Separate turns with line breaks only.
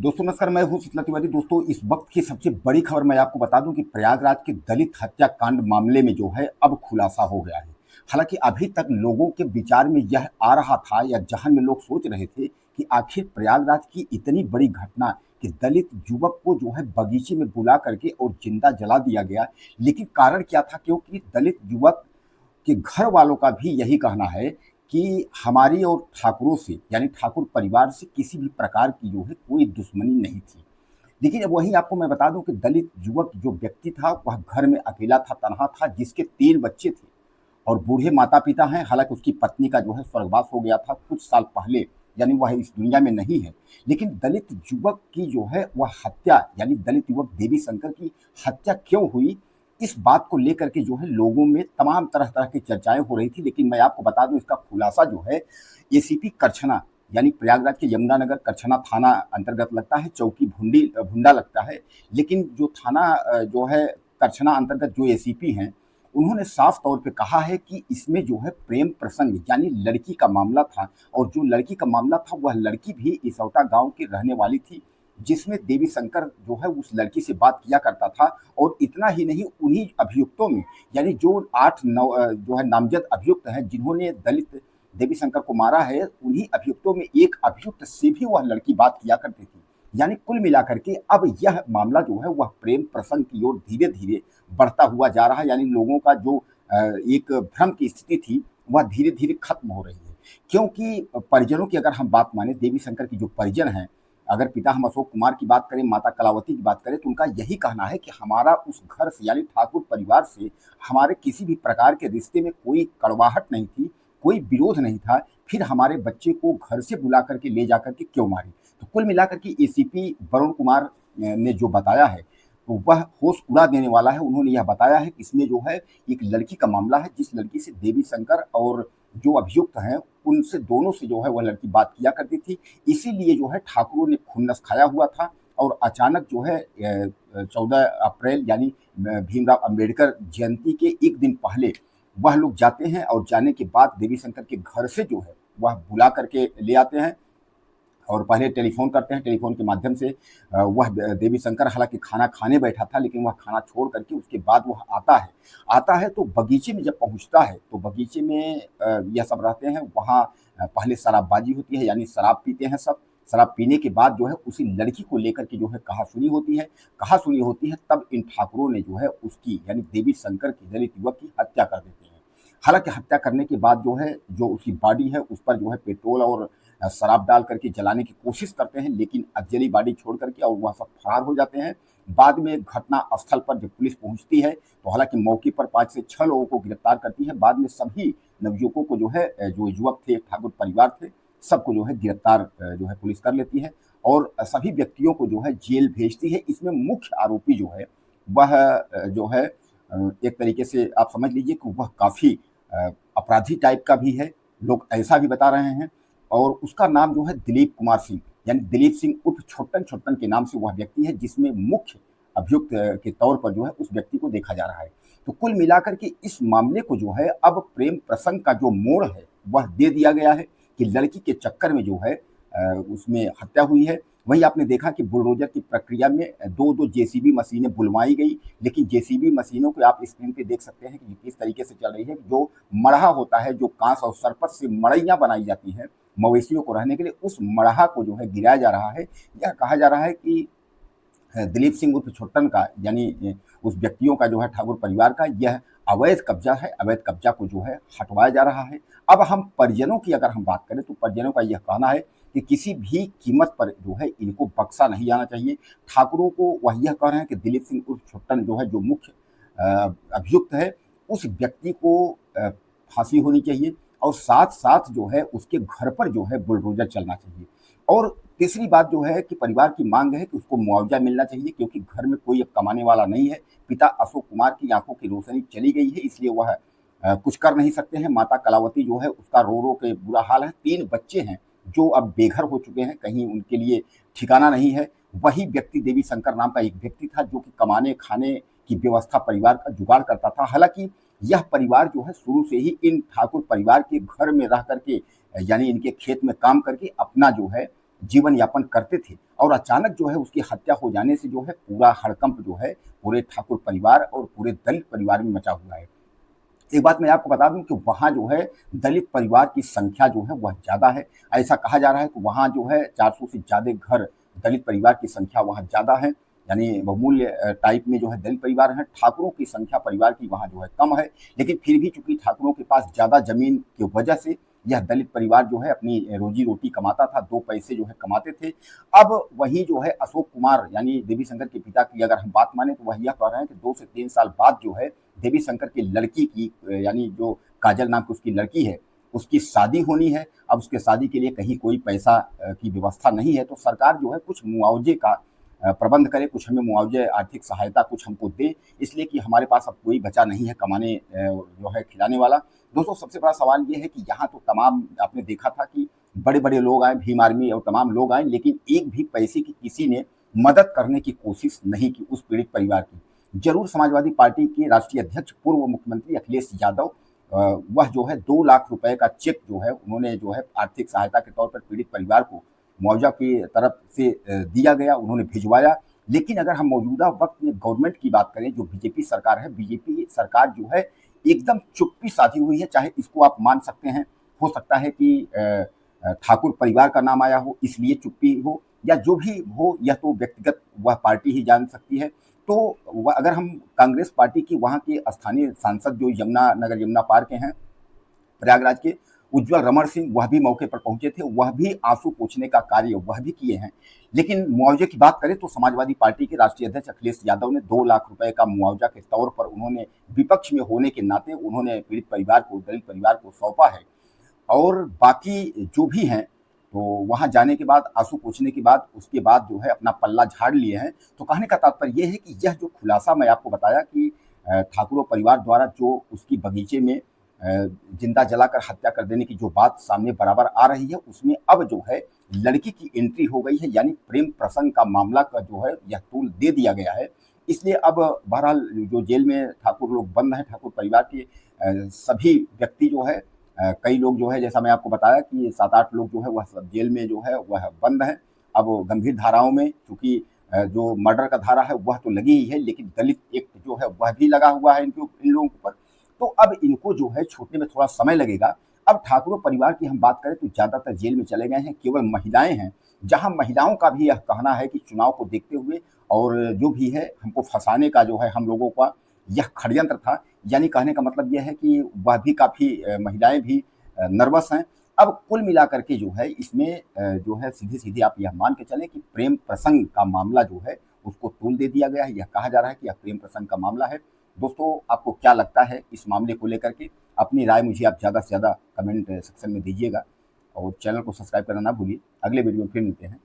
दोस्तों नमस्कार, मैं हूं शीतला तिवारी। दोस्तों इस वक्त की सबसे बड़ी खबर मैं आपको बता दूं कि प्रयागराज के दलित हत्याकांड मामले में जो है अब खुलासा हो गया है। हालांकि अभी तक लोगों के विचार में यह आ रहा था या जहन में लोग सोच रहे थे कि आखिर प्रयागराज की इतनी बड़ी घटना कि दलित युवक को जो है बगीचे में बुला करके और जिंदा जला दिया गया, लेकिन कारण क्या था? क्योंकि दलित युवक कि घर वालों का भी यही कहना है कि हमारी और ठाकुरों से यानी ठाकुर परिवार से किसी भी प्रकार की जो है कोई दुश्मनी नहीं थी। लेकिन अब वहीं आपको मैं बता दूं कि दलित युवक जो व्यक्ति था वह घर में अकेला था, तनहा था, जिसके 3 बच्चे थे और बूढ़े माता पिता हैं। हालांकि उसकी पत्नी का जो है स्वर्गवास हो गया था कुछ साल पहले, यानी वह इस दुनिया में नहीं है। लेकिन दलित युवक की जो है वह हत्या, यानी दलित युवक देवी शंकर की हत्या क्यों हुई, इस बात को लेकर के जो है लोगों में तमाम तरह तरह की चर्चाएं हो रही थी। लेकिन मैं आपको बता दूं इसका खुलासा जो है एसीपी करछना, यानी प्रयागराज के यमुनानगर करछना थाना अंतर्गत लगता है, चौकी भुंडा लगता है। लेकिन जो थाना जो है करछना अंतर्गत जो एसीपी हैं, उन्होंने साफ तौर पे कहा है कि इसमें जो है प्रेम प्रसंग यानी लड़की का मामला था। और जो लड़की का मामला था वह लड़की भी इसौटा गांव की रहने वाली थी, जिसमें देवी शंकर जो है उस लड़की से बात किया करता था। और इतना ही नहीं, उन्हीं अभियुक्तों में यानी जो 8-9 जो है नामजद अभियुक्त हैं जिन्होंने दलित देवी शंकर को मारा है, उन्हीं अभियुक्तों में एक अभियुक्त से भी वह लड़की बात किया करती थी। यानी कुल मिलाकर के अब यह मामला जो है वह प्रेम प्रसंग की ओर धीरे धीरे बढ़ता हुआ जा रहा है। यानी लोगों का जो एक भ्रम की स्थिति थी वह धीरे धीरे खत्म हो रही है। क्योंकि परिजनों की अगर हम बात माने, देवी शंकर की जो परिजन हैं, अगर पिता हम अशोक कुमार की बात करें, माता कलावती की बात करें, तो उनका यही कहना है कि हमारा उस घर से यानी ठाकुर परिवार से हमारे किसी भी प्रकार के रिश्ते में कोई कड़वाहट नहीं थी, कोई विरोध नहीं था। फिर हमारे बच्चे को घर से बुला करके ले जाकर के क्यों मारी? तो कुल मिलाकर के एसीपी वरुण कुमार ने जो बताया है तो वह होश उड़ा देने वाला है। उन्होंने यह बताया है कि इसमें जो है एक लड़की का मामला है, जिस लड़की से देवी शंकर और जो अभियुक्त हैं उनसे दोनों से जो है वह लड़की बात किया करती थी। इसीलिए जो है ठाकुरों ने खुन्नस खाया हुआ था और अचानक जो है 14 अप्रैल यानी भीमराव अंबेडकर जयंती के एक दिन पहले वह लोग जाते हैं और जाने के बाद देवी शंकर के घर से जो है वह बुला करके ले आते हैं और पहले टेलीफोन करते हैं। टेलीफोन के माध्यम से वह देवी शंकर हालांकि खाना खाने बैठा था, लेकिन वह खाना छोड़ करके उसके बाद वह आता है तो बगीचे में जब पहुंचता है तो बगीचे में यह सब रहते हैं। वहाँ पहले शराबबाजी होती है, यानी शराब पीते हैं सब। शराब पीने के बाद जो है उसी लड़की को लेकर के जो है कहा सुनी होती है। तब इन ठाकुरों ने जो है उसकी यानी देवी शंकर की, दलित युवक की हत्या कर देते हैं। हालांकि हत्या करने के बाद जो है जो उसकी बॉडी है उस पर जो है पेट्रोल और शराब डाल करके जलाने की कोशिश करते हैं, लेकिन अधजली बॉडी छोड़ करके और वह सब फरार हो जाते हैं। बाद में घटना स्थल पर जब पुलिस पहुंचती है तो हालांकि मौके पर 5 से 6 लोगों को गिरफ्तार करती है। बाद में सभी नवयुवकों को जो है जो युवक थे, ठाकुर परिवार थे, सबको जो है गिरफ्तार जो है पुलिस कर लेती है और सभी व्यक्तियों को जो है जेल भेजती है। इसमें मुख्य आरोपी जो है वह जो है एक तरीके से आप समझ लीजिए कि वह काफ़ी अपराधी टाइप का भी है, लोग ऐसा भी बता रहे हैं। और उसका नाम जो है दिलीप कुमार सिंह, यानी दिलीप सिंह उर्फ छोटन छोटन के नाम से वह व्यक्ति है, जिसमें मुख्य अभियुक्त के तौर पर जो है उस व्यक्ति को देखा जा रहा है। तो कुल मिलाकर के इस मामले को जो है अब प्रेम प्रसंग का जो मोड़ है वह दे दिया गया है कि लड़की के चक्कर में जो है उसमें हत्या हुई है। वहीं आपने देखा कि बुलडोजर की प्रक्रिया में दो जेसीबी मशीनें बुलवाई गई, लेकिन जेसीबी मशीनों को आप स्क्रीन पे देख सकते हैं कि किस तरीके से चल रही है। जो मड़हा होता है, जो कांस और सरपत से मड़ैयाँ बनाई जाती हैं मवेशियों को रहने के लिए, उस मड़हा को जो है गिराया जा रहा है। यह कहा जा रहा है कि दिलीप सिंह उर्फ छोटन का यानी उस व्यक्तियों का जो है ठाकुर परिवार का यह अवैध कब्जा है। अवैध कब्जा को जो है हटवाया जा रहा है। अब हम परिजनों की अगर हम बात करें तो परिजनों का यह कहना है कि किसी भी कीमत पर जो है इनको बख्शा नहीं जाना चाहिए। ठाकुरों को वह यह कह रहे हैं कि दिलीप सिंह उर्फ छोटन जो है जो मुख्य अभियुक्त है, उस व्यक्ति को फांसी होनी चाहिए और साथ साथ जो है उसके घर पर जो है बुलडोजर चलना चाहिए। और तीसरी बात जो है कि परिवार की मांग है कि उसको मुआवजा मिलना चाहिए, क्योंकि घर में कोई अब कमाने वाला नहीं है। पिता अशोक कुमार की आंखों की रोशनी चली गई है, इसलिए वह कुछ कर नहीं सकते हैं। माता कलावती जो है उसका रो रो के बुरा हाल है। 3 बच्चे हैं जो अब बेघर हो चुके हैं, कहीं उनके लिए ठिकाना नहीं है। वही व्यक्ति देवी शंकर नाम का एक व्यक्ति था जो कि कमाने खाने की व्यवस्था परिवार का जुगाड़ करता था। हालांकि यह परिवार जो है शुरू से ही इन ठाकुर परिवार के घर में रह करके यानी इनके खेत में काम करके अपना जो है जीवन यापन करते थे और अचानक जो है उसकी हत्या हो जाने से जो है पूरा हड़कंप जो है पूरे ठाकुर परिवार और पूरे दलित परिवार में मचा हुआ है। एक बात मैं आपको बता दूं कि वहाँ जो है दलित परिवार की संख्या जो है वह ज़्यादा है। ऐसा कहा जा रहा है कि वहाँ जो है 400 से ज़्यादा घर दलित परिवार की संख्या वहाँ ज़्यादा है, यानी बहुमूल्य टाइप में जो है दलित परिवार हैं। ठाकुरों की संख्या परिवार की वहाँ जो है कम है, लेकिन फिर भी चूंकि ठाकुरों के पास ज़्यादा जमीन की वजह से यह दलित परिवार जो है अपनी रोजी रोटी कमाता था, 2 पैसे जो है कमाते थे। अब वहीं जो है अशोक कुमार यानी देवी शंकर के पिता की अगर हम बात माने तो वह यह कह रहे हैं कि 2 से 3 साल बाद जो है देवी शंकर की लड़की की यानी जो काजल नाम की उसकी लड़की है, उसकी शादी होनी है। अब उसके शादी के लिए कहीं कोई पैसा की व्यवस्था नहीं है, तो सरकार जो है कुछ मुआवजे का प्रबंध करे, कुछ हमें मुआवजे आर्थिक सहायता कुछ हमको दे, इसलिए कि हमारे पास अब कोई बचा नहीं है कमाने जो है खिलाने वाला। दोस्तों सबसे बड़ा सवाल ये है कि यहाँ तो तमाम आपने देखा था कि बड़े-बड़े लोग आए, भीम आर्मी और तमाम लोग आए, लेकिन एक भी पैसे की किसी ने मदद करने की कोशिश नहीं की उस पीड़ित परिवार की। जरूर समाजवादी पार्टी के राष्ट्रीय अध्यक्ष पूर्व मुख्यमंत्री अखिलेश यादव वह जो है 2 लाख रुपए का चेक जो है उन्होंने जो है आर्थिक सहायता के तौर पर पीड़ित परिवार को मुआवजा की तरफ से दिया गया, उन्होंने भिजवाया। लेकिन अगर हम मौजूदा वक्त में गवर्नमेंट की बात करें, जो बीजेपी सरकार है, बीजेपी सरकार जो है एकदम चुप्पी साधी हुई है। चाहे इसको आप मान सकते हैं, हो सकता है कि ठाकुर परिवार का नाम आया हो इसलिए चुप्पी हो, या जो भी हो यह तो व्यक्तिगत वह पार्टी ही जान सकती है। तो अगर हम कांग्रेस पार्टी की वहाँ के स्थानीय सांसद जो यमुना पार के हैं प्रयागराज के, उज्जवल रमण सिंह, वह भी मौके पर पहुंचे थे, वह भी आंसू पोंछने का कार्य वह भी किए हैं। लेकिन मुआवजे की बात करें तो समाजवादी पार्टी के राष्ट्रीय अध्यक्ष अखिलेश यादव ने 2 लाख रुपए का मुआवजा के तौर पर उन्होंने विपक्ष में होने के नाते उन्होंने पीड़ित परिवार को, दलित परिवार को सौंपा है। और बाकी जो भी हैं तो वहाँ जाने के बाद, आंसू पोंछने के बाद, उसके बाद जो है अपना पल्ला झाड़ लिए हैं। तो कहने का तात्पर्य ये है कि यह जो खुलासा मैं आपको बताया कि ठाकुरों परिवार द्वारा जो उसकी बगीचे में जिंदा जलाकर हत्या कर देने की जो बात सामने बराबर आ रही है, उसमें अब जो है लड़की की एंट्री हो गई है, यानी प्रेम प्रसंग का मामला का जो है यह तूल दे दिया गया है। इसलिए अब बहरहाल जो जेल में ठाकुर लोग बंद हैं, ठाकुर परिवार के सभी व्यक्ति जो है, कई लोग जो है जैसा मैं आपको बताया कि 7-8 लोग जो है वह सब जेल में जो है वह बंद हैं। अब गंभीर धाराओं में, चूंकि जो मर्डर का धारा है वह तो लगी ही है, लेकिन दलित एक्ट जो है वह भी लगा हुआ है इन लोगों के ऊपर। तो अब इनको जो है छूटने में थोड़ा समय लगेगा। अब ठाकुरों परिवार की हम बात करें तो ज़्यादातर जेल में चले गए हैं, केवल महिलाएं हैं, जहां महिलाओं का भी यह कहना है कि चुनाव को देखते हुए और जो भी है हमको फंसाने का जो है हम लोगों का यह षड्यंत्र था। यानी कहने का मतलब यह है कि वह भी काफ़ी महिलाएं भी नर्वस हैं। अब कुल मिलाकर के जो है इसमें जो है सीधे-सीधे आप यह मान के चलें कि प्रेम प्रसंग का मामला जो है उसको तूल दे दिया गया है। यह कहा जा रहा है कि यह प्रेम प्रसंग का मामला है। दोस्तों आपको क्या लगता है इस मामले को लेकर के? अपनी राय मुझे आप ज़्यादा से ज़्यादा कमेंट सेक्शन में दीजिएगा और चैनल को सब्सक्राइब करना ना भूलिए। अगले वीडियो में फिर मिलते हैं।